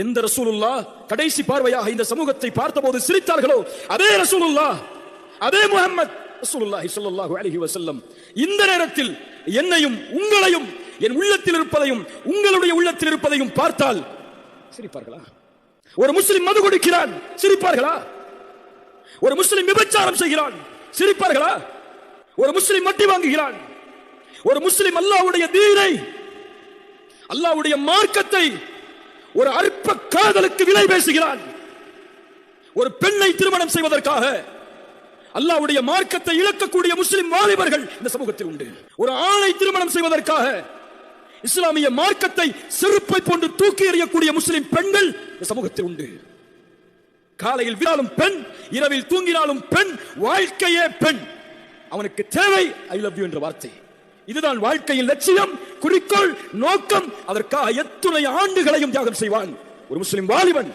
எந்த ரசூலுல்லாஹ் கடைசி பார்வையாக இந்த சமூகத்தை பார்த்தபோது சிரித்தார்களோ அதே ரசூலுல்லாஹ், அதே முஹம்மத் ரசூலுல்லாஹி ஸல்லல்லாஹு அலைஹி வஸல்லம் இந்த நேரத்தில் என்னையும் உங்களையும் என் உள்ளத்தில் இருப்பதையும் உங்களுடைய உள்ளத்தில் இருப்பதையும் பார்த்தால் சிரிப்பார்களா? ஒரு முஸ்லிம் மது குடிக்கிறான், சிரிப்பார்களா? ஒரு முஸ்லிம் விபச்சாரம் செய்கிறான், சிரிப்பார்களா? ஒரு முஸ்லிம் வட்டி வாங்குகிறான், ஒரு முஸ்லிம் அல்லாஹ்வுடைய தீனை, அல்லாஹ்வுடைய மார்க்கத்தை ஒரு அற்ப காதலுக்கு விலை பேசுகிறான். ஒரு பெண்ணை திருமணம் செய்வதற்காக அல்லாஹ்வுடைய மார்க்கத்தை இழக்கக்கூடிய முஸ்லிம் வாலிபர்கள் இந்த சமூகத்தில் உண்டு. ஒரு ஆணை திருமணம் செய்வதற்காக இஸ்லாமிய மார்க்கத்தை செருப்பை போன்று தூக்கி எறியக்கூடிய முஸ்லிம் பெண்கள் இந்த சமூகத்தில் உண்டு. காலையில் விழாலும் பெண், இரவில் தூங்கினாலும் பெண், வாழ்க்கையே பெண். அவனுக்கு தேவை ஐ லவ் யூ என்ற வார்த்தை. இதுதான் வாழ்க்கையின் லட்சியம், குறிக்கோள், நோக்கம். அதற்காக எத்துணை ஆண்டுகளையும் தியாகம் செய்வான் ஒரு முஸ்லிம் வாலிபன்.